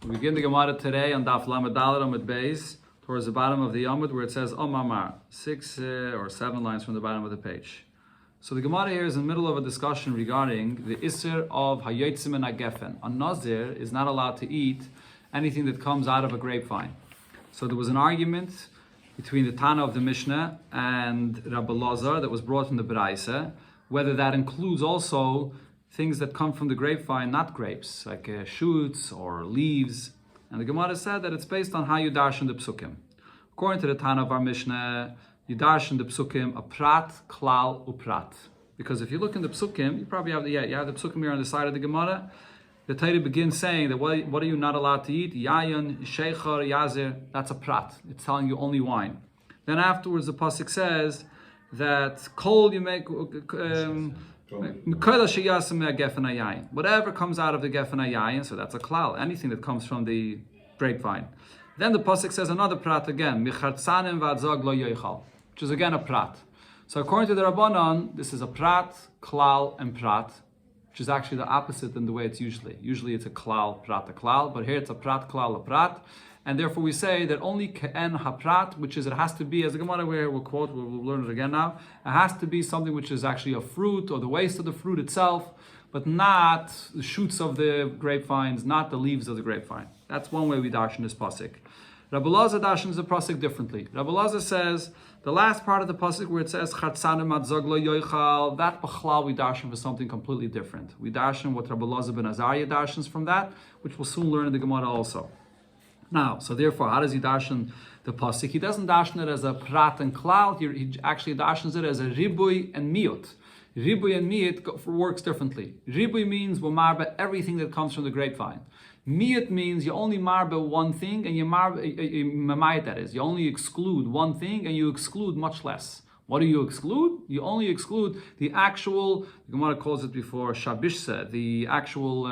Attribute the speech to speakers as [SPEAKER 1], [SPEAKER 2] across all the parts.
[SPEAKER 1] We begin the Gemara today on Daf Lamed Daled Amud Beis, towards the bottom of the Amud, where it says Omamar, 6 or 7 lines from the bottom of the page. So the Gemara here is in the middle of a discussion regarding the Isser of Hayotzim and Agefen. A Nazir is not allowed to eat anything that comes out of a grapevine. So there was an argument between the Tana of the Mishnah and Rabbi Lazar that was brought from the Braise, whether that includes also things that come from the grapevine, not grapes, like shoots or leaves. And the Gemara said that it's based on how you darshan the psukim. According to the Tana of our Mishnah, you darshan the psukim a prat, klal, uprat. Because if you look in the psukim, you probably have the psukim here on the side of the Gemara. The Torah begins saying that what are you not allowed to eat? Yayin, sheikhar, yazir, that's a prat. It's telling you only wine. Then afterwards the pasuk says that kol you make whatever comes out of the gefen hayayin, so that's a klal, anything that comes from the grapevine. Then the pasuk says another prat again, michartzanim v'adzog lo yoichal, which is again a prat. So according to the Rabbanon, this is a prat, klal, and prat, which is actually the opposite than the way it's usually. Usually it's a klal, prat, a klal, but here it's a prat, klal, a prat. And therefore we say that only ke'en haprat, which is it has to be, as the Gemara will quote, we'll learn it again now, it has to be something which is actually a fruit or the waste of the fruit itself, but not the shoots of the grapevines, not the leaves of the grapevine. That's one way we darshan this pasuk. Rabbi Lazar darshans the pasuk differently. Rabbi Lazar says, the last part of the pasuk where it says, Chatzanim adzog lo yoichal, that b'chlal we darshan for something completely different. We darshan what Rabbi Lazar ben Azariah darshans from that, which we'll soon learn in the Gemara also. Now, so therefore, how does he darshan the pasuk? He doesn't darshan it as a prat and klal. He actually darshans it as a ribui and miut. Ribui and miut works differently. Ribui means we marba everything that comes from the grapevine. Miut means you only marba one thing, and you mamayit, that is, you only exclude one thing, and you exclude much less. What do you exclude? You only exclude the actual, the Gemara calls it before shabishse, the actual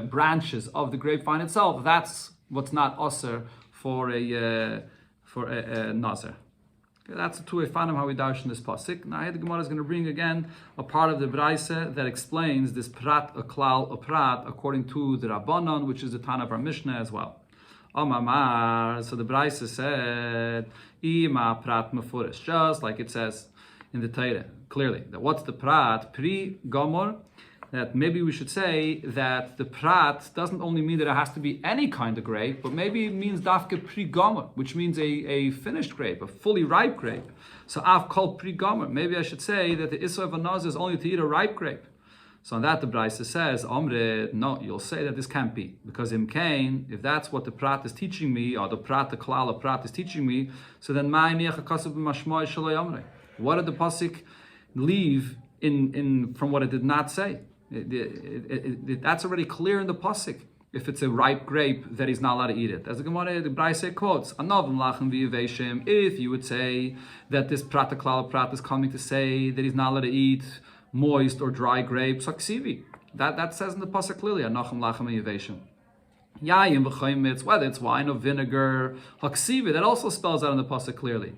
[SPEAKER 1] branches of the grapevine itself. That's what's not osir for a nazir. Okay, that's to a fanim how we darshan this pasuk. Now here the Gemara is going to bring again a part of the Braise that explains this prat, a klal, a prat, according to the Rabbanon, which is the Tana of our Mishnah as well. Amamar, so the Braise said, Ima prat mefurish, just like it says in the Torah, clearly. That what's the prat? Pri gomor. That maybe we should say that the prat doesn't only mean that it has to be any kind of grape, but maybe it means dafke pri gomer, which means a finished grape, a fully ripe grape. So av kol pri gomer. Maybe I should say that the issur of a nazir is only to eat a ripe grape. So on that the Braise says, Omre, no, you'll say that this can't be. Because imkain, if that's what the prat is teaching me, or the prat, the klal, the prat is teaching me, so then what did the pasuk leave in from what it did not say? That's already clear in the pasuk. If it's a ripe grape, that he's not allowed to eat it. As the Gemara, the Braise quotes, if you would say that this prat klal prat is coming to say that he's not allowed to eat moist or dry grapes, that says in the pasuk clearly, whether it's wine or vinegar, that also spells out in the pasuk clearly.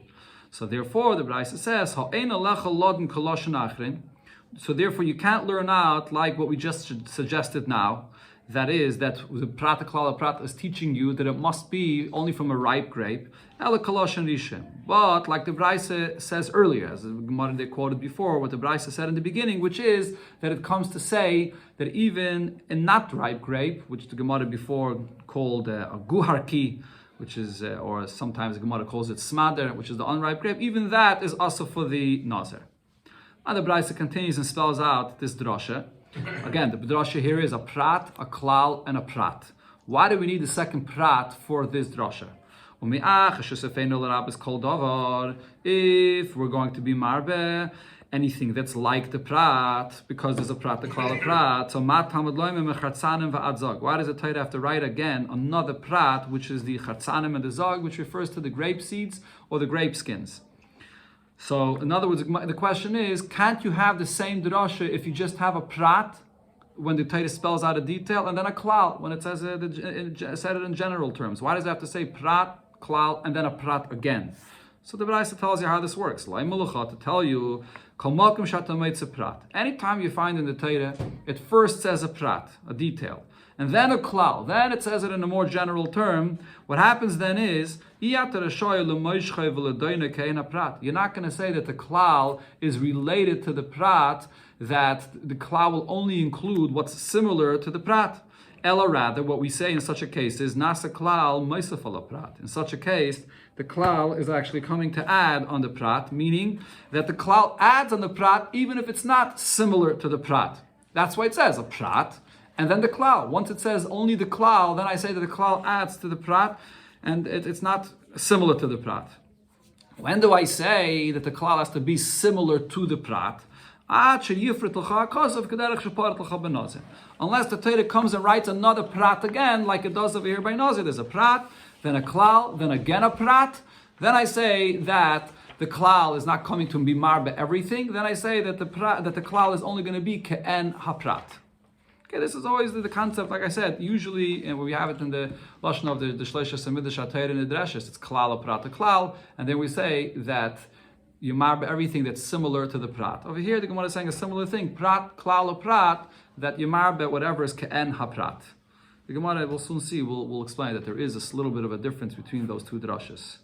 [SPEAKER 1] So therefore, the Braise says, so therefore, you can't learn out like what we just suggested now. That is, that the prat klal prat is teaching you that it must be only from a ripe grape. But like the Braise says earlier, as the Gemara they quoted before, what the Braise said in the beginning, which is that it comes to say that even a not ripe grape, which the Gemara before called a guharki, which is, or sometimes the Gemara calls it smader, which is the unripe grape, even that is also for the nazir. And the Braise continues and spells out this drasha. Again, the drasha here is a prat, a klal, and a prat. Why do we need the second prat for this drasha? If we're going to be marbe anything that's like the prat, because there's a prat, a klal, a prat, so why does the Torah have to write again another prat, which is the chatzanim and the zog, which refers to the grape seeds or the grape skins? So, in other words, the question is, can't you have the same drasha if you just have a prat, when the Torah spells out a detail, and then a klal, when it says said it in general terms? Why does it have to say prat, klal, and then a prat again? So the Braise tells you how this works. To tell you, anytime you find in the Torah, it first says a prat, a detail, and then a klal. Then it says it in a more general term. What happens then is, you're not going to say that the klal is related to the prat, that the klal will only include what's similar to the prat. Ella, rather, what we say in such a case is nasa klal meisafala prat. In such a case, the klal is actually coming to add on the prat, meaning that the klal adds on the prat even if it's not similar to the prat. That's why it says a prat, and then the klal. Once it says only the klal, then I say that the klal adds to the prat, and it's not similar to the prat. When do I say that the klal has to be similar to the prat? Unless the Torah comes and writes another prat again, like it does over here by Nazir. There's a prat, then a klal, then again a prat. Then I say that the klal is not coming to be marbe everything. Then I say that the klal is only going to be ke'en haprat. Okay, this is always the concept. Like I said, usually, and we have it in the lashon of the shleisha semidish atayr and the dreshes, it's klal a prat a klal, and then we say that you marbe everything that's similar to the prat. Over here, the Gemara is saying a similar thing. Prat, klal, or prat, that you marbe whatever is ke'en haprat. The Gemara, we'll soon see, we'll explain that there is a little bit of a difference between those two drashas.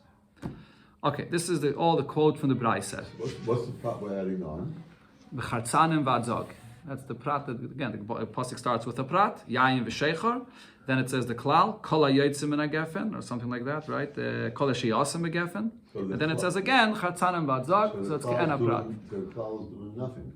[SPEAKER 1] Okay, this is all the quote from the Braisa.
[SPEAKER 2] What's the prat we're adding on?
[SPEAKER 1] B'chartzanim v'adzog. That's the prat that, again, the pasuk starts with a prat, yayin v'sheichar. Then it says the klal, kol hayotzim min hagefen, or something like that, right? Kol hashiyasim hagefen. And then it says again, chatzanim v'adzog, so it's ke'en haprat.
[SPEAKER 2] The klal is doing nothing.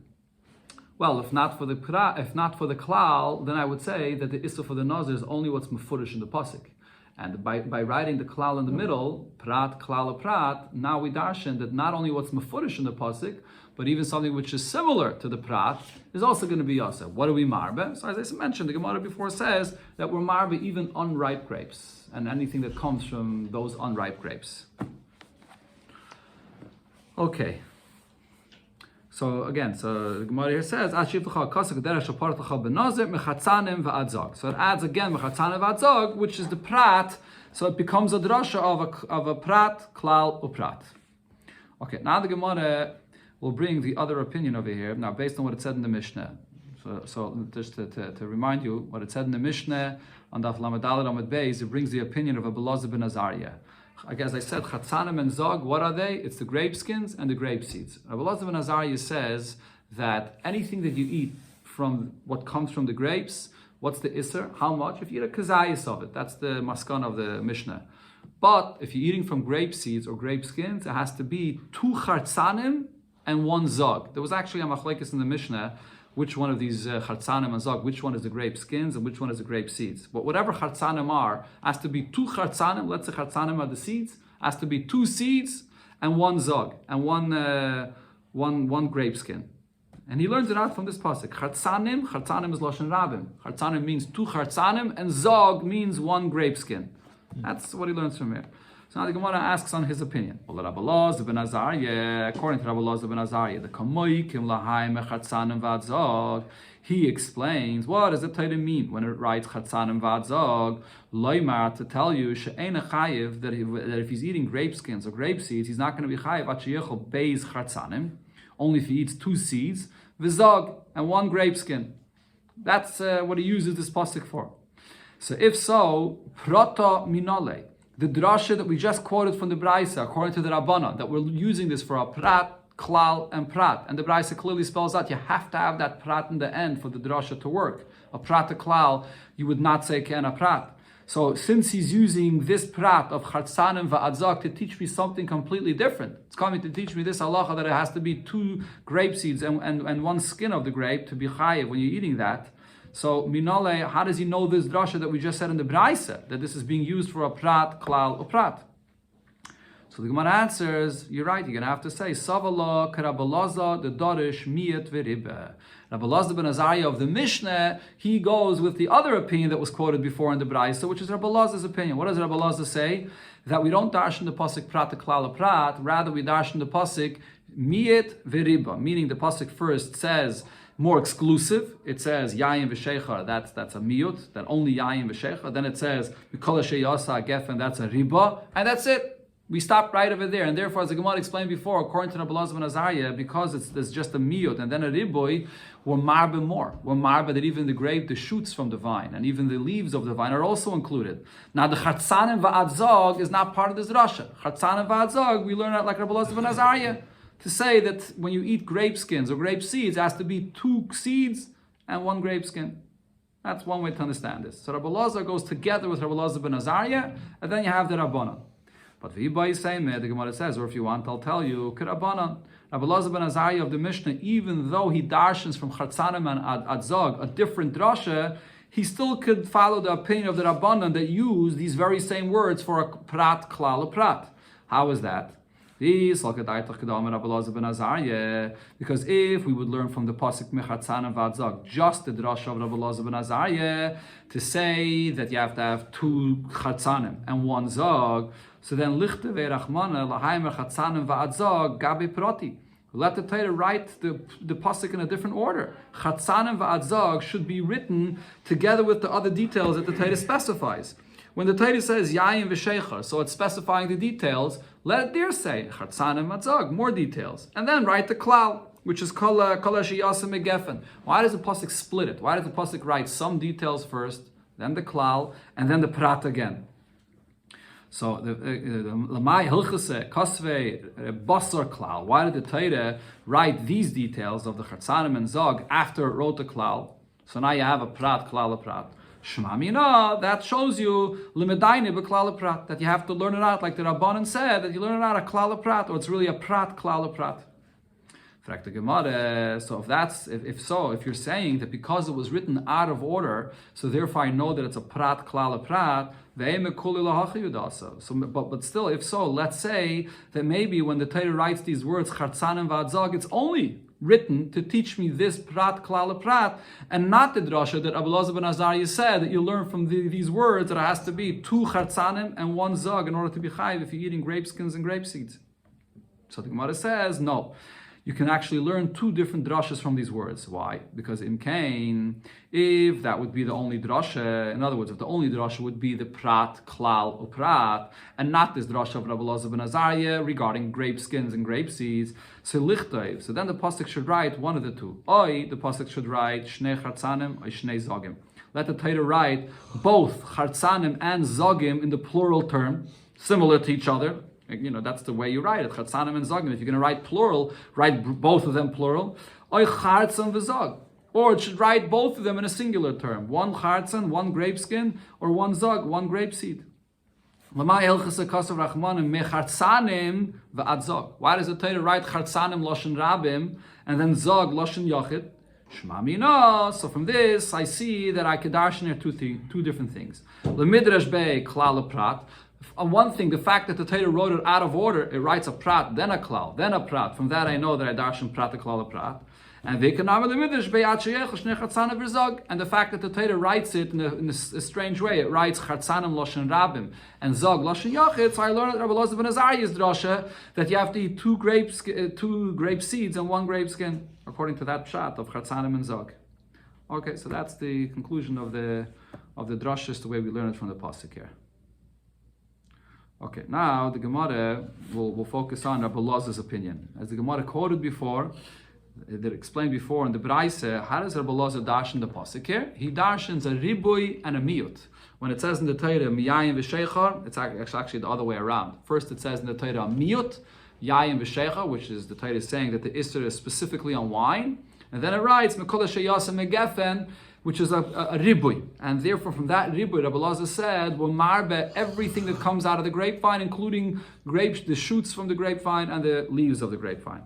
[SPEAKER 1] Well, if not for the klal, then I would say that the issur for the nazir is only what's mefurish in the pasuk. And by writing the klal in the middle, prat, klal, prat, now we darshan that not only what's mefurish in the pasuk, but even something which is similar to the prat is also going to be yaseh. What do we marbe? So as I mentioned, the Gemara before says that we're marbe even unripe grapes and anything that comes from those unripe grapes. Okay. So again, the Gemara here says, so it adds again mechatzanim v'adzog, which is the prat, so it becomes a drasha of a prat, klal, uprat. Okay, now the Gemara will bring the other opinion over here, now based on what it said in the Mishnah. So just to remind you, what it said in the Mishnah, on Daf Lamed Daled Amud Beis, it brings the opinion of a Belazar ben Azariah. As I said, chatzanim and zog, what are they? It's the grape skins and the grape seeds. Belazar ben Azariah says that anything that you eat from what comes from the grapes, what's the isser? How much? If you eat a kazayis of it, that's the maskan of the Mishnah. But if you're eating from grape seeds or grape skins, it has to be 2 chatzanim and 1 zog. There was actually a machlekes in the Mishnah, which one of these chatzanim and zog, which one is the grape skins and which one is the grape seeds. But whatever chatzanim are, has to be 2 chatzanim, let's say chatzanim are the seeds, has to be 2 seeds and 1 zog, and one grape skin. And he learns it out from this pasuk. Chatzanim is lashon rabim. Chatzanim means 2 chatzanim, and zog means 1 grape skin. That's what he learns from here. So now the Gemara asks on his opinion. According to Rabbi Elazar ben Azariah, the kamoikim lahaim chatzanim v'adzog. He explains, what does the Torah mean when it writes chatzanim v'adzog? Loimar, to tell you she'ein chayiv, that if he's eating grape skins or grape seeds, he's not going to be chayiv achiyechol beis chatzanim. Only if he eats 2 seeds, v'zog, and 1 grape skin. That's what he uses this pasuk for. So if so, prata minole. The drasha that we just quoted from the Braisa, according to the Rabbanan, that we're using this for a prat, klal, and prat. And the Braisa clearly spells out, you have to have that prat in the end for the drasha to work. A prat, a klal, you would not say ken a prat. So since he's using this prat of chatzanim va'adzak to teach me something completely different, it's coming to teach me this halacha that it has to be 2 grape seeds and 1 skin of the grape to be chayiv when you're eating that. So, Minole, how does he know this drasha that we just said in the Braisa, that this is being used for a prat, klal, or prat? So the Gemara answers, you're right, you're going to have to say, Savala, Karabalaza, the Dorish, Miyat, Veriba. Rabbi Elazar ben Azariah of the Mishnah, he goes with the other opinion that was quoted before in the Braisa, which is Rabbi Elazar's opinion. What does Rabbi Elazar say? That we don't darshan the pasuk prat, klal, or prat, rather we darshan the pasuk Miyat, Veriba, meaning the pasuk first says, more exclusive. It says yayin v'sheichar. That's a miyut. That only yayin v'sheichar. Then it says mikol sheyasa gefen. That's a riba, and that's it. We stop right over there, and therefore, as the Gemara explained before, according to Rabbi Elazar ben Azariah, because there's just a miyut and then a riboy, we're marbe more. We're marbe that even the shoots from the vine, and even the leaves of the vine are also included. Now, the chatzanim va'adzog is not part of this drasha. Chatzanim va'adzog, we learn that like Rabbi Elazar ben Azariah, to say that when you eat grape skins or grape seeds, it has to be 2 seeds and 1 grape skin. That's one way to understand this. So Rabbi Elazar goes together with Rabbi Elazar ben Azariah, and then you have the Rabbanan. But the Gemara says, or if you want, I'll tell you, Rabbanan. Rabbi Elazar ben Azariah of the Mishnah, even though he darshans from Chatzanim and Adzog, a different drasha, he still could follow the opinion of the Rabbanan that use these very same words for a prat, klal, a prat. How is that? Because if we would learn from the pasuk Mechatzanim v'Adzog just the drasha of Rabbi Elazar ben Azariah to say that you have to have 2 Chatzanim and 1 Zog, so then lichte ve'rachmana l'haimer Chatzanim v'Adzog gabe proti. Let the Torah write the pasuk in a different order. Chatzanim v'Adzog should be written together with the other details that the Torah specifies. When the Torah says Yayin v'Sheicha, so it's specifying the details, let it there say Chatzanim v'Adzog, more details. And then write the klal, which is Kol Sheyasem Megefen. Why does the pasuk split it? Why does the pasuk write some details first, then the klal, and then the prat again? So the Lamai Hilchase Kosvei Basar klal. Why did the Torah write these details of the Chatzanim and Zog after it wrote the klal? So now you have a prat, klal, a prat. Shmamina, that shows you limedayne b'klal prat, that you have to learn it out like the Rabbanan said, that you learn it out a klal prat, or it's really a prat, klal prat. The Gemara, so if you're saying that because it was written out of order, so therefore I know that it's a prat, klal prat, but still, if so, let's say that maybe when the Torah writes these words, Chatzanim v'Adzog, it's only written to teach me this prat, klal prat, and not the drasha that Rabbi Elazar ben Azariah said that you learn from these words that it has to be 2 Chatzanim and 1 Zog in order to be chayiv if you're eating grape skins and grape seeds. So the Gemara says, no. You can actually learn 2 different drashas from these words. Why? Because in Cain, if that would be the only drasha, in other words, if the only drasha would be the prat, klal, or prat, and not this drasha of Rabbi Elazar ben Azariah regarding grape skins and grape seeds, so lichtayv. So then the pasuk should write one of the 2. Oi, the pasuk should write shnei chatzanim or shnei zogim. Let the Torah write both chatzanim and zogim in the plural term, similar to each other. You know, that's the way you write it. Chatzanim and Zogim. If you're going to write plural, write both of them plural. Or Chartzan v'Zog. Or it should write both of them in a singular term. 1 Chartzan, 1 grape skin, or 1 Zog, 1 grape seed. Why does the Torah write Chartzanim Loshen Rabim and then Zog Loshen Yochid? Shmamina. So from this, I see that I could darshan here 2 different things. L'midrash be klal prat. On one thing, the fact that the Torah wrote it out of order, it writes a prat, then a klal, then a prat. From that I know that I darshan prat, a klal, a prat. And the fact that the Torah writes it in a strange way, it writes Chartzanim Loshen Rabim and Zog Loshen Yochid. So I learned at Rabbi Elazar ben Azariah's drasha that you have to eat 2 grape seeds and 1 grape skin, according to that pshat of Chartzanim and Zog. Okay, so that's the conclusion of the drashas, the way we learn it from the pasuk here. Okay, now the Gemara will focus on Rabbi Elazar's opinion. As the Gemara quoted before, that explained before in the Braise, how does Rabbi Elazar darshan the pasuk here? He darshans a ribui and a miyut. When it says in the Torah miyayin v'sheichar, it's actually the other way around. First it says in the Torah miyut, yayin v'sheichar, which is the Torah is saying that the Isser is specifically on wine, and then it writes mekol sheyasem megefen, which is a ribui, and therefore from that ribui, Rabbi Elazar said, will marbe everything that comes out of the grapevine, including grapes, the shoots from the grapevine and the leaves of the grapevine.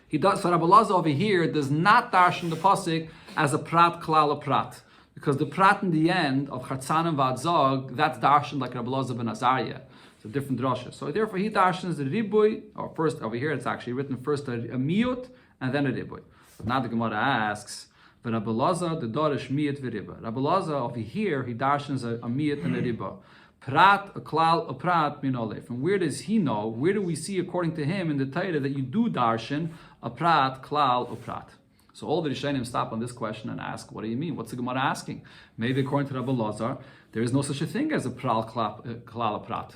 [SPEAKER 1] He does. So Rabbi Elazar over here does not darshan the pasuk as a prat klal a prat, because the prat in the end of Chartzanim v'Adzog, that's darshan like Rabbi Elazar ben Azariah. It's a different drasha. So therefore he darshans the ribui, or first over here it's actually written first a miyut and then a ribui. But now the Gemara asks, but Rabbi Elazar the dorish miyut v'riba. Rabbi Elazar over here he darshans a miyut and a riba. Prat, a klal, a prat, minole. From where does he know? Where do we see, according to him, in the Torah that you do darshan a prat, klal, a prat? So all the Rishonim stop on this question and ask, what do you mean? What's the Gemara asking? Maybe according to Rabbi Elazar, there is no such a thing as a prat, klal, a prat.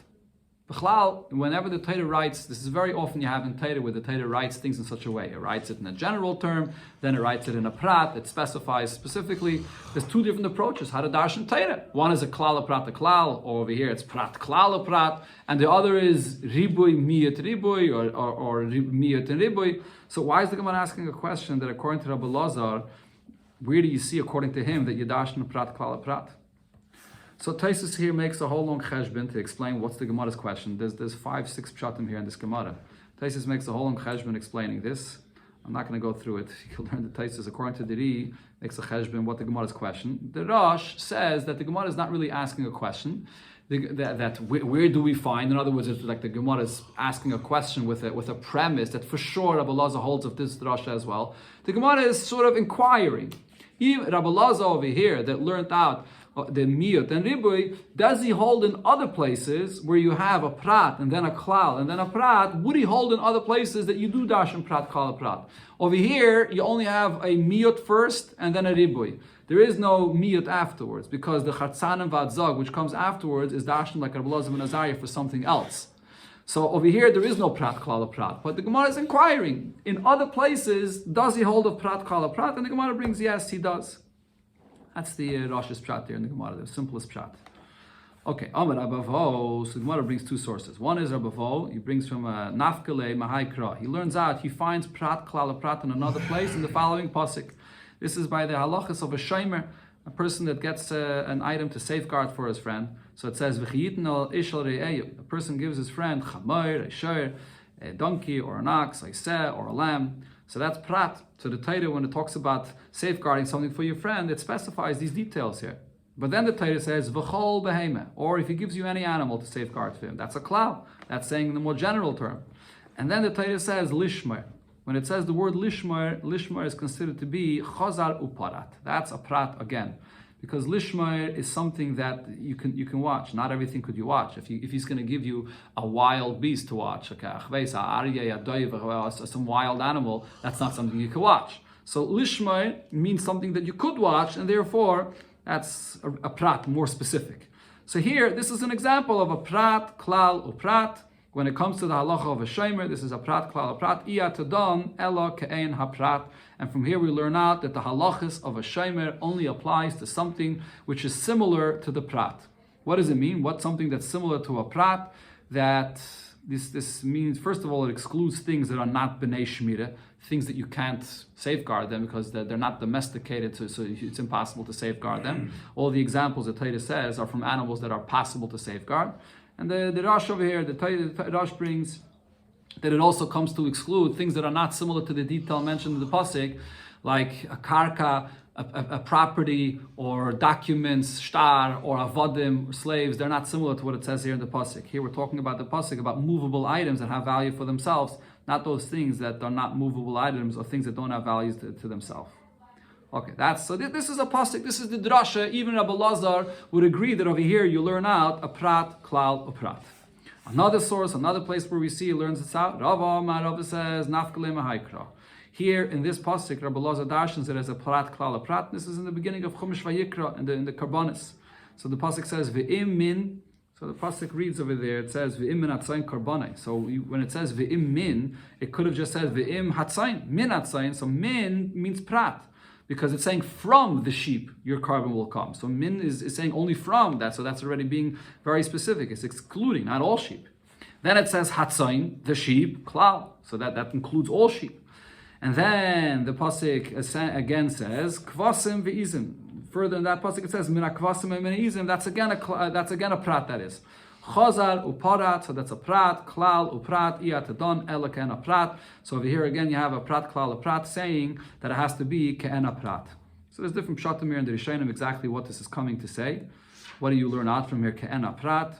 [SPEAKER 1] B'chlal, whenever the Torah writes, this is very often you have in Torah where the Torah writes things in such a way. It writes it in a general term, then it writes it in a prat, it specifies specifically. There's two different approaches, how to darshan Torah. One is a klal, a prat, a klal, or over here it's prat, klal, a prat, and the other is ribui, miyat, ribui, or miyat and ribui. So why is the Gemara asking a question that according to Rabbi Lazar, where do you see according to him that you darshan a prat, klal, a prat? So Taisus here makes a whole long cheshbon to explain what's the Gemara's question. There's 5-6 pshatim here in this Gemara. Taisus makes a whole long cheshbon explaining this. I'm not going to go through it. You'll learn that Taisus, according to the Ri, makes a cheshbon what the Gemara's question. The Rosh says that the Gemara is not really asking a question. Where do we find? In other words, it's like the Gemara is asking a question with a premise that for sure Rabbi Lazar holds of this Rosh as well. The Gemara is sort of inquiring. Rabbi Lazar over here that learned out the miyut and ribui, does he hold in other places where you have a prat and then a klal and then a prat? Would he hold in other places that you do darshan prat, klal, prat? Over here, you only have a miyut first and then a ribui. There is no miyut afterwards because the chatzanim v'adzog, which comes afterwards, is darshan like Rabbi Lazar ben Nazir for something else. So over here, there is no prat, klal, prat. But the Gemara is inquiring. In other places, does he hold of prat, klal, prat? And the Gemara brings, yes, he does. That's the Rosh's pshat there in the Gemara, the simplest pshat. Okay, Amar Abavo. So the Gemara brings two sources. One is Abavo. He brings from Nafkale Mahaikra. He learns out. He finds prat, klal, prat in another place in the following pasuk. This is by the halachas of a shomer, a person that gets an item to safeguard for his friend. So it says v'chiyitn al ishal re'eyu. A person gives his friend chamoir, a shor, a donkey or an ox, a seh or a lamb. So that's prat. So the Torah, when it talks about safeguarding something for your friend, it specifies these details here. But then the Torah says, v'chol behema, or if he gives you any animal to safeguard for him, that's a klal. That's saying in the more general term. And then the Torah says, lishmer. When it says the word lishmer, lishmer is considered to be chazar uparat. That's a prat again. Because lishmer is something that you can watch. Not everything could you watch. If he's going to give you a wild beast to watch, some wild animal, that's not something you can watch. So lishmer means something that you could watch, and therefore that's a prat, more specific. So here, this is an example of a prat, klal, uprat. When it comes to the halacha of a shomer, this is a prat, klal, a prat, iyatadam, elo ke'ein haprat. And from here we learn out that the halachas of a shomer only applies to something which is similar to the prat. What does it mean? What's something that's similar to a prat? That this means, first of all, it excludes things that are not b'nei shmira, things that you can't safeguard them because they're not domesticated, so it's impossible to safeguard them. All the examples that Torah says are from animals that are possible to safeguard. And the Rosh over here, the Rosh brings that it also comes to exclude things that are not similar to the detail mentioned in the pasuk, like a karka, a property, or documents, shtar, or avodim, or slaves. They're not similar to what it says here in the pasuk. Here we're talking about the pasuk about movable items that have value for themselves, not those things that are not movable items or things that don't have values to themselves. Okay, this is a pasuk. This is the drasha. Even Rabbi Lazar would agree that over here you learn out a prat, klal, a prat. Another source, another place where we see he learns this out. Rava says nafkale mahaikra. Here in this pasuk, Rabbi Lazar darshans it as a prat, klal, a prat. This is in the beginning of Chumash Vayikra in the Karbonis. So the pasuk says ve'im min. So the pasuk reads over there. It says ve'im min hatzayin karbonai. So when it says ve'im min, it could have just said ve'im hatzayin min hatzayin. So min means prat, because it's saying from the sheep your carbon will come. So min is saying only from that, so that's already being very specific. It's excluding, not all sheep. Then it says hatzain, the sheep, klal, so that includes all sheep. And then the pasuk again says kvasim ve'izim. Further in that pasuk it says mina kvasim ve'izim. That's again a prat, that is. Chazar uparat, so that's a prat, klal uprat, iyatadon, ela ke'en a prat. So over here again you have a prat, klal, a prat, saying that it has to be ke'en a prat. So there's different pshatim here in the Rishonim exactly what this is coming to say. What do you learn out from here, ke'en a prat?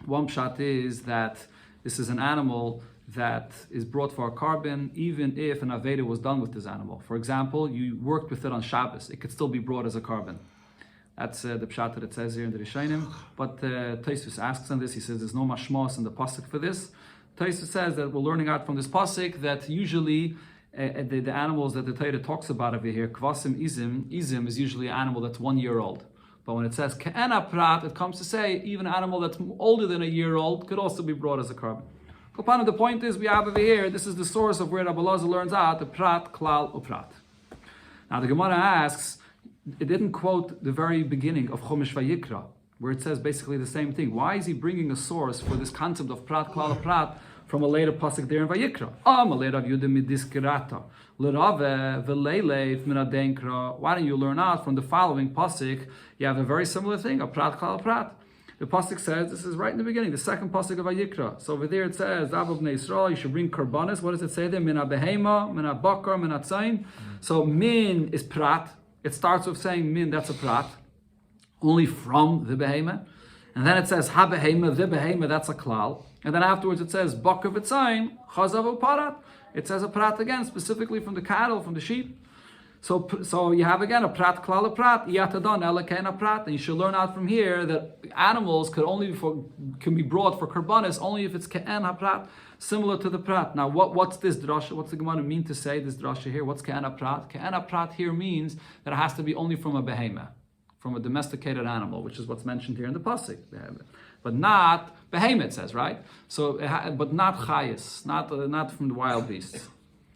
[SPEAKER 1] One pshat is that this is an animal that is brought for a carbon even if an aveda was done with this animal. For example, you worked with it on Shabbos, it could still be brought as a carbon. That's the pshat that it says here in the Rishonim. But Taisus asks on this. He says there's no mashmos in the pasuk for this. Taisus says that we're learning out from this pasuk that usually the animals that the Torah talks about over here, kvasim izim is usually an animal that's 1 year old. But when it says ke'ena prat, it comes to say even an animal that's older than a year old could also be brought as a carbon. The point is, we have over here, this is the source of where Rabbi Elazar learns out the prat, klal, uprat. Now the Gemara asks, it didn't quote the very beginning of Chumash Vayikra, where it says basically the same thing. Why is he bringing a source for this concept of prat, klal, uprat from a later pasuk there in Vayikra? Why don't you learn out from the following pasuk? You have a very similar thing, a prat, klal, uprat. The pasuk says, this is right in the beginning, the second pasuk of Vayikra. So over there it says, Davov Bnei Yisrael, you should bring karbanis. What does it say there? Min ha-behema, min ha-bakar, min ha-tzayin. So min is prat. It starts with saying min, that's a prat, only from the behema. And then it says ha-behema, the behema, that's a klal. And then afterwards it says bakar v'tzayin, chazav u'parat. It says a prat again, specifically from the cattle, from the sheep. So you have again a prat, klal, a prat, yatadon, elakain, a prat, and you should learn out from here that animals can be brought for karbanis only if it's ke'en ha-prat, similar to the prat. Now, what's this drasha? What's the Gemara mean to say this drasha here? What's ke'en ha-prat? Ke'en ha-prat here means that it has to be only from a behema, from a domesticated animal, which is what's mentioned here in the pasuk, but not behema. It says, right? So, but not chayis, not from the wild beasts.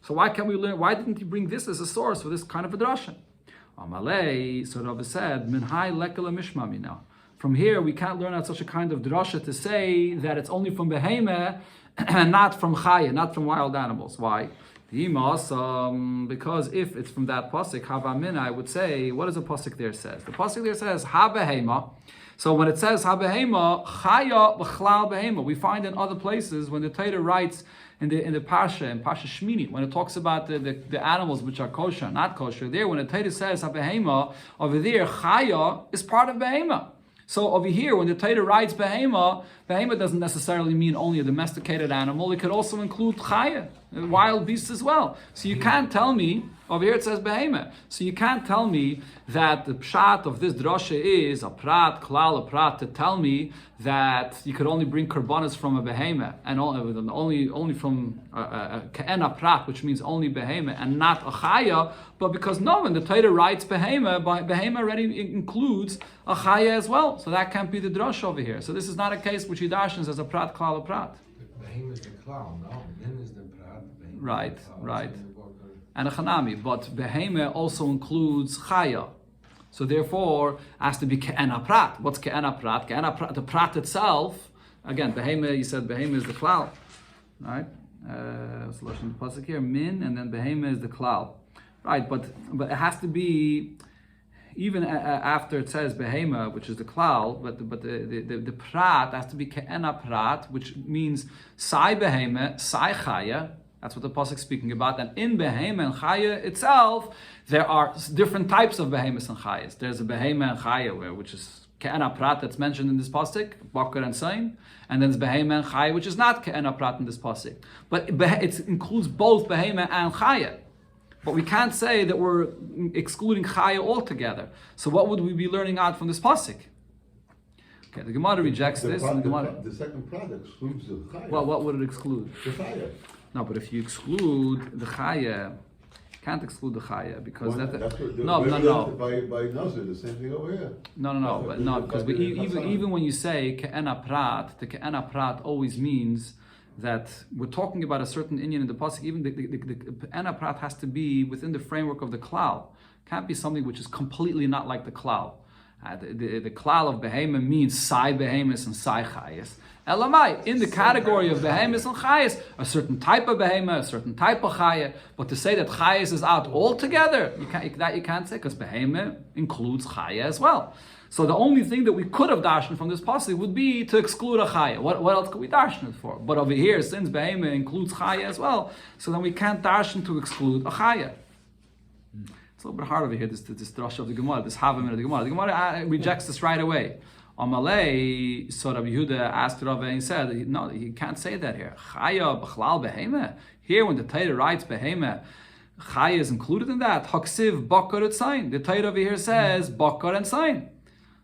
[SPEAKER 1] So why can't we learn? Why didn't he bring this as a source for this kind of a drasha? Amalei, so Rabbi said, min hai lekela mishmami now. From here, we can't learn out such a kind of drasha to say that it's only from behemah and not from chaya, not from wild animals. Why? Because if it's from that pasuk, havamina, I would say, what does the pasuk there says? The pasuk there says ha behema. So when it says ha behema, chaya b'chlal behema, we find in other places when the Torah writes in the Parsha, in Parsha Shmini, when it talks about the animals which are kosher, not kosher, there when the Torah says ha behema, over there chaya is part of behema. So over here, when the Torah writes behema, behema doesn't necessarily mean only a domesticated animal. It could also include chaya, wild beasts as well. So you can't tell me, over here it says behema. So you can't tell me that the pshat of this drasha is a prat, klal, a prat, to tell me that you could only bring karbanas from a behema, and only from a ke'ena prat, which means only behema, and not a chaya. But because no, when the Torah writes behema, behema already includes a chaya as well. So that can't be the drasha over here. So this is not a case which he dashes as a prat, klal, a prat.
[SPEAKER 3] Behema is the klal, no? Then is the prat.
[SPEAKER 1] Right. And a chanami, but behema also includes chaya. So therefore, has to be ke'ena prat. What's ke'ena prat? Ke'ena prat, the prat itself, again, behema, you said behema is the klal. Right? So let's the pasuk here, min, and then behema is the klal. Right, but it has to be, even after it says behema, which is the klal, but the prat has to be ke'ena prat, which means sai behema, sai chaya. That's what the pasuk is speaking about. And in behema and chaya itself, there are different types of behemoths and chayas. There's a behema and chaya, which is ke'ena prat that's mentioned in this pasuk, bakar and sain, and then there's behema and chaya, which is not ke'ena prat in this pasuk. But it includes both behema and chaya. But we can't say that we're excluding chaya altogether. So what would we be learning out from this pasuk? Okay, the Gemara rejects this.
[SPEAKER 2] The second prat excludes the chaya.
[SPEAKER 1] Well, what would it exclude?
[SPEAKER 2] The chaya.
[SPEAKER 1] No, but if you exclude the chaya, you can't exclude the chaya because
[SPEAKER 2] By Nazir, the same thing over here.
[SPEAKER 1] No, because even when you say ke'ena prat, the ke'ena prat always means that we're talking about a certain inyan in the pasuk. Even the ke'ena prat has to be within the framework of the klal. Can't be something which is completely not like the klal. The klal of behema means sai behemis and sai chayas. Elamai, in the category of behemis and chayas, a certain type of behema, a certain type of chaya. But to say that chayas is out altogether, you can't say, because behema includes chaya as well. So the only thing that we could have darshan from this pasuk would be to exclude a chaya. What else could we darshan it for? But over here, since behema includes chaya as well, so then we can't darshan to exclude a chaya. It's a little bit hard over here, this drasha of the Gemara, this havamim of the Gemara. The Gemara rejects this right away. Amalei, so Rabbi Yehuda asked Rav and he said, no, you can't say that here. Chaya b'chlal behema. Here, when the Torah writes behema, chaya is included in that. Haksiv bakar et sign. The Torah over here says bakar and sign.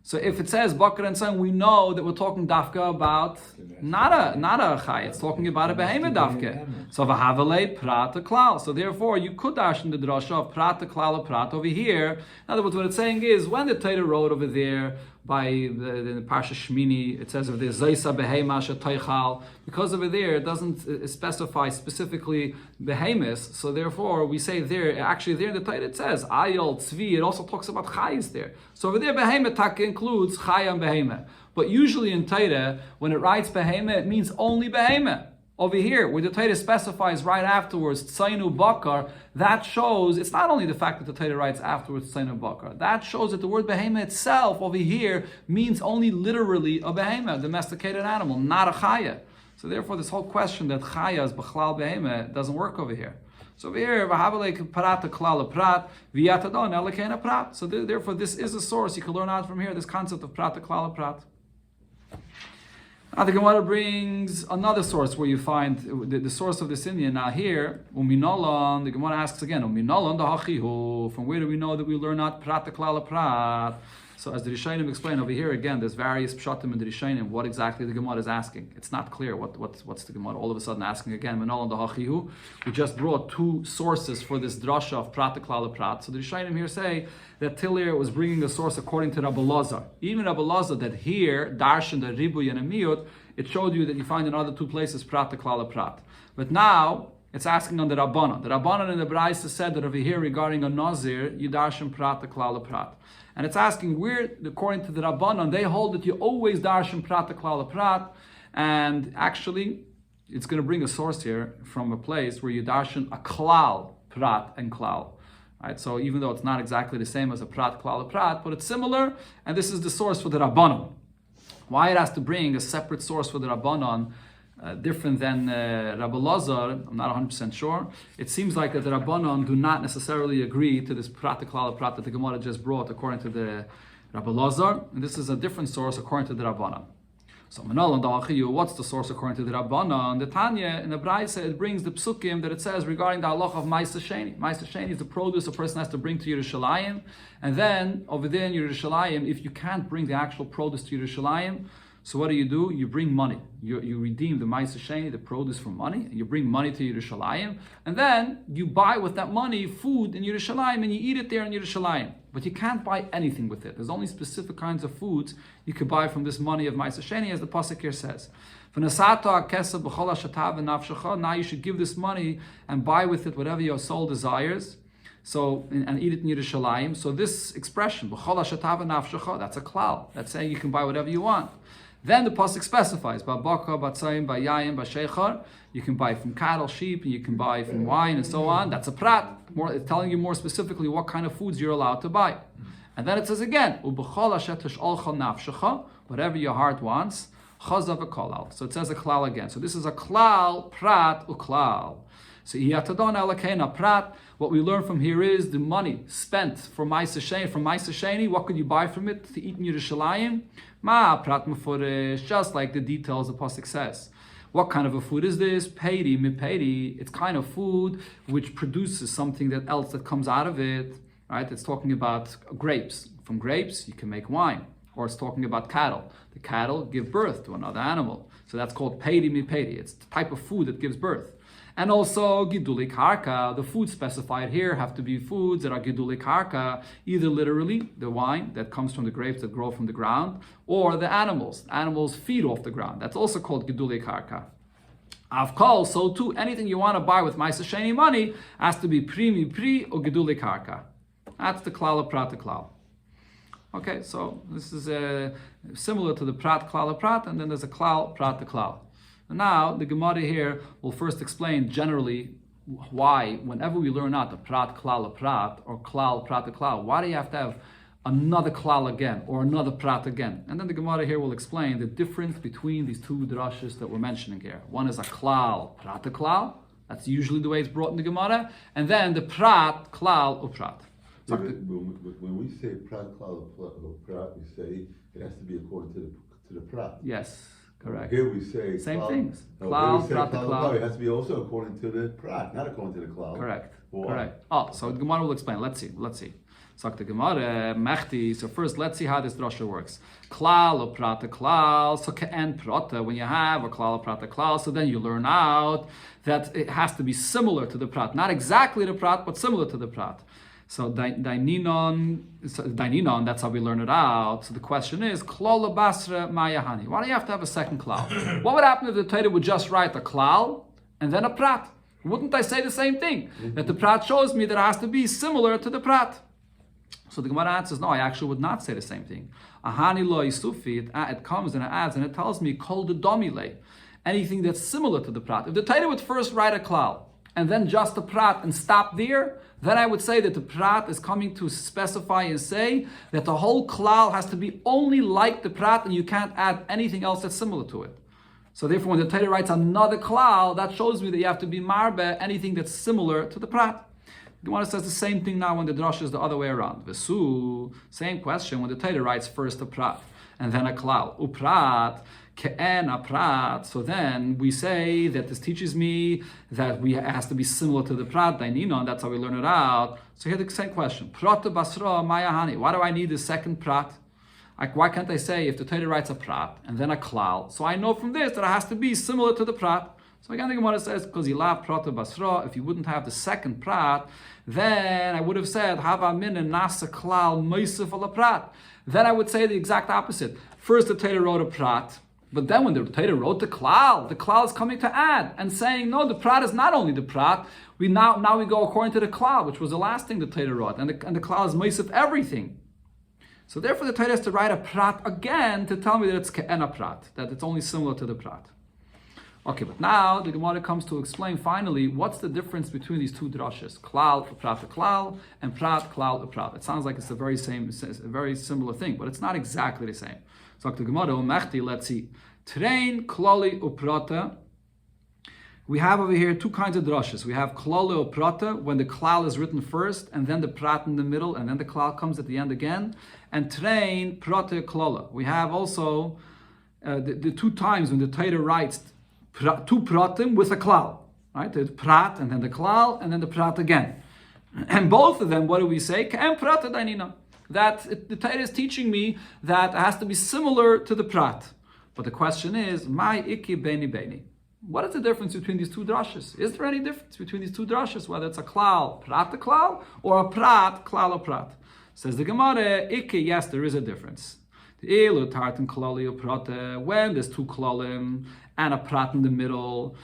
[SPEAKER 1] So if it says bakar and son, we know that we're talking dafka about not a chay. It's talking about a behemoth dafka. So v'havale prat klal. So therefore, you could dash in the drasha of prat klal prat over here. In other words, what it's saying is when the Torah wrote over there by the Parsha Shmini, it says over there zaisa behema shetaychal. Because over there it doesn't specify specifically behemoths. So therefore, we say there actually there in the Torah it says ayol tzvi. It also talks about chayis there. So over there behemoth includes chay and behemoth. But usually in Torah, when it writes behemoth, it means only behemoth. Over here, where the Torah specifies right afterwards tzainu bakar, that shows it's not only the fact that the Torah writes afterwards tzainu bakar. That shows that the word behemoth itself over here means only literally a behemoth, a domesticated animal, not a chaya. So therefore, this whole question that chaya is b'chlal behemoth doesn't work over here. So over here, v'havalek parat klal prat v'yatadon elikein prat. So therefore, this is a source you can learn out from here. This concept of prat klal prat. Now the Gemara brings another source where you find the source of this Indian. Now here, uminolon, the Gemara asks again, uminolon dahachihu. From where do we know that we learn not prat klal prat? So as the Rishonim explain over here again, there's various pshatim in the Rishonim. What exactly the Gemara is asking? It's not clear what's the Gemara all of a sudden asking again. Uminolon dahachihu. We just brought two sources for this drasha of prat klal prat. So the Rishonim here say that Tilir was bringing the source according to Rabbi Lazar. Even Rabbi Lazar, that here, Darshan, the Ribuy and a Miyut, it showed you that you find in other two places Prat Klal Prat. But now, it's asking on the Rabbanan. The Rabbanan in the Braisa said that over here regarding a Nazir, you Darshan Prat Klal Prat. And it's asking where, according to the Rabbanan, they hold that you always Darshan Prat Klal Prat. And actually, it's going to bring a source here from a place where you Darshan a Klal, Prat and Klal. Right, so even though it's not exactly the same as a prat klal prat, but it's similar, and this is the source for the Rabbanon. Why it has to bring a separate source for the Rabbanon, different than Rabbi Lazar, I'm not 100% sure. It seems like that the Rabbanon do not necessarily agree to this prat klal prat that the Gemara just brought according to the Rabbi Lazar, and this is a different source according to the Rabbanon. So, what's the source according to the Rabbanan? The Tanya in the Braisa, it brings the psukim that it says regarding the halacha of Ma'aseh Sheni. Ma'aseh Sheni is the produce a person has to bring to Yerushalayim, and then over there in Yerushalayim, if you can't bring the actual produce to Yerushalayim, so what do? You bring money. You redeem the Ma'aseh Sheni, the produce for money, and you bring money to Yerushalayim, and then you buy with that money food in Yerushalayim, and you eat it there in Yerushalayim. But you can't buy anything with it. There's only specific kinds of foods you could buy from this money of Ma'aseh Sheni, as the pasuk here says. Now you should give this money and buy with it whatever your soul desires. So and eat it in Yerushalayim. So this expression, that's a klal. That's saying you can buy whatever you want. Then the pasuk specifies, ba'baka, ba'tzayim, ba'yayim, ba'sheichar. You can buy from cattle, sheep, and you can buy from wine, and so on. That's a prat. It's telling you more specifically what kind of foods you're allowed to buy. And then it says again, whatever your heart wants, chazav v'kolal. So it says a klal again. So this is a klal, prat, uklal. So prat. What we learn from here is the money spent for Ma'aseh Sheni. What could you buy from it to eat in Yerushalayim? Ma prat muforish, just like the details the pasuk says. What kind of a food is this? Peiri mipeiri. It's kind of food which produces something else that comes out of it. Right? It's talking about grapes. From grapes you can make wine. Or it's talking about cattle. The cattle give birth to another animal. So that's called peiri mipeiri. It's the type of food that gives birth. And also giduli karka, the foods specified here have to be foods that are giduli karka, either literally the wine that comes from the grapes that grow from the ground, or the animals. Animals feed off the ground. That's also called giduli karka. Avkol, so too, anything you want to buy with Ma'aseh Sheni money has to be pri or giduli karka. That's the klal prat klal. Okay, so this is similar to the prat klal prat, and then there's a klal prat klal. Now, the Gemara here will first explain generally why, whenever we learn out the prat klal prat or klal prat klal, why do you have to have another klal again or another prat again? And then the Gemara here will explain the difference between these two drashas that we're mentioning here. One is a klal prat klal, that's usually the way it's brought in the Gemara, and then the prat klal prat.
[SPEAKER 2] So when we say prat klal prat, we say it has to be according to the prat.
[SPEAKER 1] Yes. Correct.
[SPEAKER 2] Here we say
[SPEAKER 1] same
[SPEAKER 2] klal,
[SPEAKER 1] things.
[SPEAKER 2] Klal,
[SPEAKER 1] Prat, klal.
[SPEAKER 2] It has to be also according to the prat, not according to the klal.
[SPEAKER 1] Correct.
[SPEAKER 2] Why?
[SPEAKER 1] Correct. Oh, so the Gemara will explain. Let's see. Sagt the Gemara, Mechti. So first, let's see how this drasha works. Klal or prata klal. So ke'en prata. When you have a klal or prata klal, so then you learn out that it has to be similar to the prat, not exactly the prat, but similar to the prat. So daininon, that's how we learn it out. So the question is, klal basra mayahani. Why do you have to have a second klal? What would happen if the Torah would just write a klal and then a prat? Wouldn't I say the same thing? That the prat shows me that it has to be similar to the prat. So the Gemara answers, no, I actually would not say the same thing. Ahani lo isufi, it comes and it adds and it tells me kol de domile, anything that's similar to the prat. If the Torah would first write a klal and then just a prat and stop there, then I would say that the prat is coming to specify and say that the whole klal has to be only like the prat and you can't add anything else that's similar to it. So therefore, when the Torah writes another klal, that shows me that you have to be marbe anything that's similar to the prat. The Gemara says the same thing now when the drasha is the other way around. Vesu, same question when the Torah writes first a prat and then a klal. Uprat, ke'en a prat. So then we say that this teaches me that it has to be similar to the prat, dainino, and that's how we learn it out. So here the same question. Prata basra mayahani. Why do I need the second prat? Like, why can't I say if the Torah writes a prat and then a klal? So I know from this that it has to be similar to the prat. So again, the Gemara says, because you love prata basra, if you wouldn't have the second prat, then I would have said, hava min and nasa klal meisef ala prat. Then I would say the exact opposite. First the Torah wrote a prat, but then when the Torah wrote the klal is coming to add and saying, no, the prat is not only the prat. We now we go according to the klal, which was the last thing the Torah wrote, and the klal is meisef everything. So therefore the Torah has to write a prat again to tell me that it's ke'en a prat, that it's only similar to the prat. Okay, but now the Gemara comes to explain finally what's the difference between these two drashas, klal for prat klal and prat klal for prat. It sounds like it's a very similar thing, but it's not exactly the same. So the Gemara, Mechti, let's see. Train klali uprata. We have over here two kinds of drashas. We have klali uprata when the klal is written first, and then the prat in the middle, and then the klal comes at the end again. And train prata klala. We have also the two times when the Torah writes two pratim with a klal, right? The prat and then the klal and then the prat again. And both of them, what do we say? K'em prata dainina. That the Torah is teaching me that it has to be similar to the prat. But the question is, my iki beni beni. What is the difference between these two drashas? Is there any difference between these two drashas, whether it's a klal, prat a klal, or a prat, klal or prat? Says the Gemara, iki, yes, there is a difference. When there's two klalim and a prat in the middle,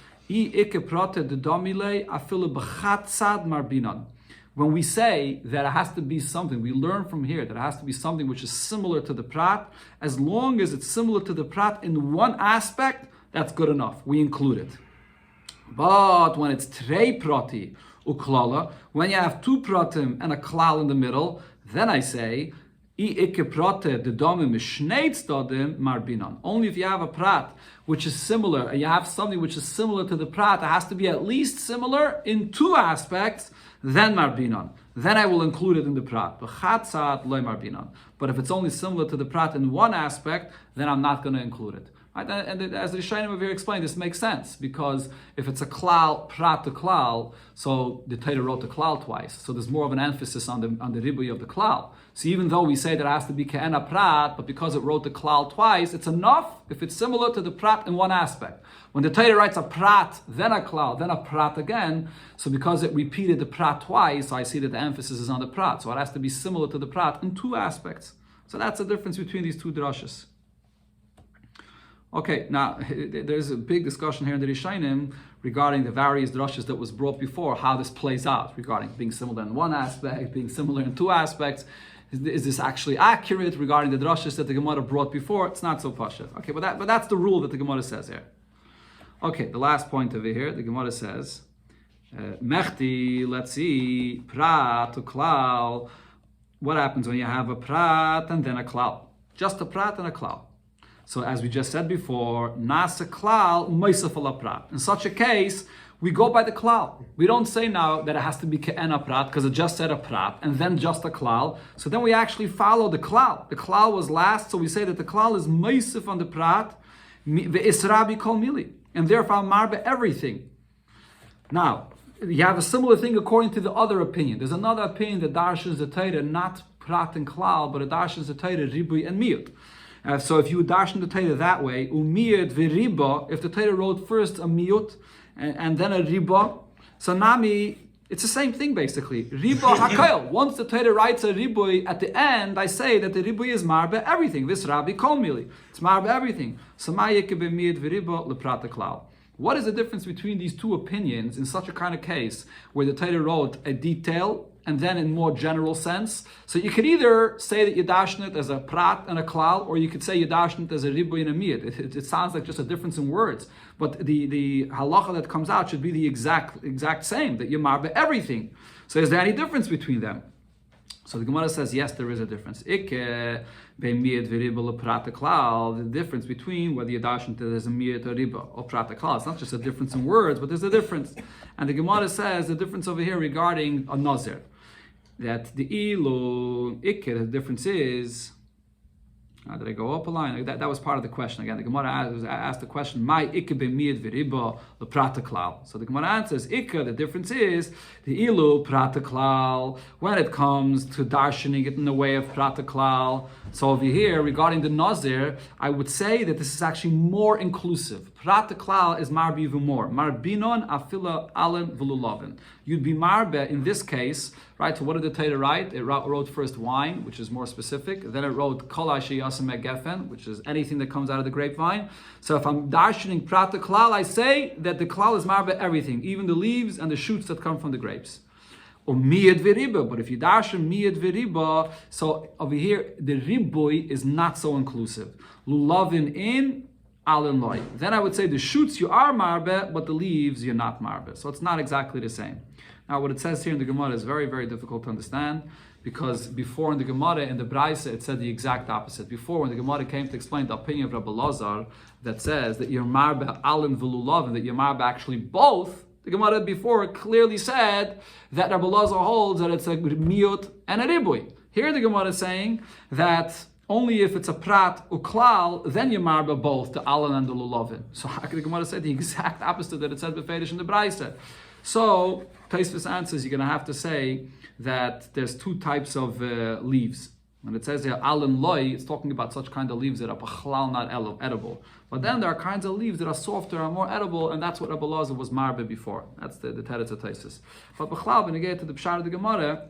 [SPEAKER 1] when we say that it has to be something, we learn from here that it has to be something which is similar to the prat, as long as it's similar to the prat in one aspect, that's good enough. We include it. But when it's trei prati uklala, when you have two pratim and a klal in the middle, then I say, only if you have a prat which is similar, and you have something which is similar to the prat, it has to be at least similar in two aspects, then marbinan. Then I will include it in the prat. But if it's only similar to the prat in one aspect, then I'm not going to include it. Right? And as the Rishonim over here explained, this makes sense, because if it's a klal, prat to klal, so the Torah wrote the klal twice, so there's more of an emphasis on the ribuy of the klal. So even though we say that it has to be ke'ena prat, but because it wrote the klal twice, it's enough if it's similar to the prat in one aspect. When the Torah writes a prat, then a klal, then a prat again, so because it repeated the prat twice, so I see that the emphasis is on the prat, so it has to be similar to the prat in two aspects. So that's the difference between these two drashas. Okay, now there's a big discussion here in the Rishonim regarding the various drashas that was brought before, how this plays out regarding being similar in one aspect, being similar in two aspects. Is this actually accurate regarding the drashas that the Gemara brought before? It's not so pasha. Okay, but that's the rule that the Gemara says here. Okay, the last point over here, the Gemara says, Mechti, let's see, prat to klal. What happens when you have a prat and then a klal? Just a prat and a klal. So as we just said before, nasa klal meisef ala prat. In such a case, we go by the klal. We don't say now that it has to be ke'ena prat because it just said a prat and then just a klal. So then we actually follow the klal. The klal was last, so we say that the klal is meisef on the prat, ve'isra b'kol mili, and therefore marbe everything. Now, you have a similar thing according to the other opinion. There's another opinion that darshans the Torah not prat and klal, but it darshans the Torah ribui and miyut. So if you would darshan the Torah that way, umiyut v'riba, if the Torah wrote first a miyut and then a riba, so nami, it's the same thing basically. Riba hakayel. Once the Torah writes a ribui at the end, I say that the ribui is marbe everything. This rabbi kol mili. It's marbe everything. So ma'yike b'miyut v'riba leprat klal. What is the difference between these two opinions in such a kind of case where the Torah wrote a detail and then in more general sense? So you could either say that you darshan it as a prat and a klal, or you could say you darshan it as a ribu and a miyut. It sounds like just a difference in words, but the halacha that comes out should be the exact same, that you marbe everything. So is there any difference between them? So the Gemara says, yes, there is a difference. The difference between whether you darshan it as a miyut or riba or prat klal. It's not just a difference in words, but there's a difference. And the Gemara says the difference over here regarding a Nazir, that the ilu ikir, the difference is. Did I go up a line? That was part of the question. Again, the Gemara asked the question, "My ikir b'miyut v'riba l'prata klal." So the Gemara answers, "Ikir." The difference is the ilu prata klal when it comes to darshaning it in the way of prata klal. So over here, regarding the Nazir, I would say that this is actually more inclusive. Prata klal is marbe even more. Marbinon afila alen v'lulavin. You'd be marbe in this case, right? So what did the Torah write? It wrote first wine, which is more specific. Then it wrote kol ha'sheyasem gefen, which is anything that comes out of the grapevine. So if I'm darshaning prata klal, I say that the klal is marbe everything, even the leaves and the shoots that come from the grapes. Or miyad v'riba, but if you darshan miyad v'riba, so over here the ribui is not so inclusive. Lulavin in, alin loy. Then I would say the shoots you are marbe, but the leaves you're not marbe. So it's not exactly the same. Now what it says here in the Gemara is very, very difficult to understand, because before in the Gemara, in the Braise, it said the exact opposite. Before, when the Gemara came to explain the opinion of Rabbi Lazar that says that you're marbe alin v'lulavin, that you're marbe actually both, the Gemara before clearly said that Rabbi Lazar holds that it's a miyut and a ribui. Here the Gemara is saying that only if it's a prat uklal, then you marba both the alan and the lulavin. So the Gemara said the exact opposite that it said befedish in the Braise. So Tosfos answers, you're going to have to say that there's two types of leaves. When it says here alan loy, it's talking about such kind of leaves that are b'chlal not edible. But then there are kinds of leaves that are softer and more edible, and that's what Rabbi Lazar was marbe before. That's the teretz of Tosfos. But b'chlal, when you get to the pshar of the Gemara,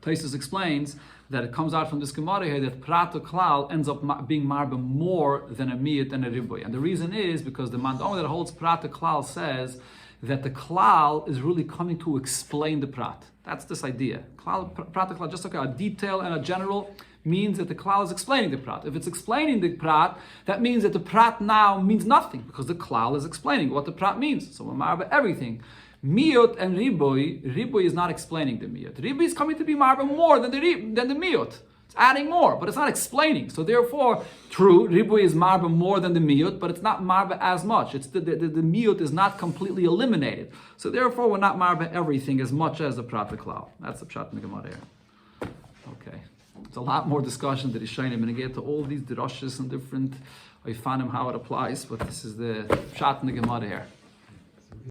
[SPEAKER 1] Tosfos explains that it comes out from this Gemara here that prat klal ends up being marbe more than a miyut and a ribui. And the reason is because the mandam that holds prat klal says that the klal is really coming to explain the prat. That's this idea. Prat klal, just like a detail and a general, means that the klal is explaining the prat. If it's explaining the prat, that means that the prat now means nothing, because the klal is explaining what the prat means. So we're marbe everything. Miyut and ribui is not explaining the miyut. Ribui is coming to be marbe more than the miyut. It's adding more, but it's not explaining. So therefore, true, ribui is marbe more than the miyut, but it's not marbe as much. It's the miyut is not completely eliminated. So therefore, we're not marbe everything as much as the prat klal. That's the pshat in the Gemara here. Okay. It's a lot more discussion that is showing. I'm going to get to all these drushes and different, I find them how it applies, but this is the pshat in the Gemara here.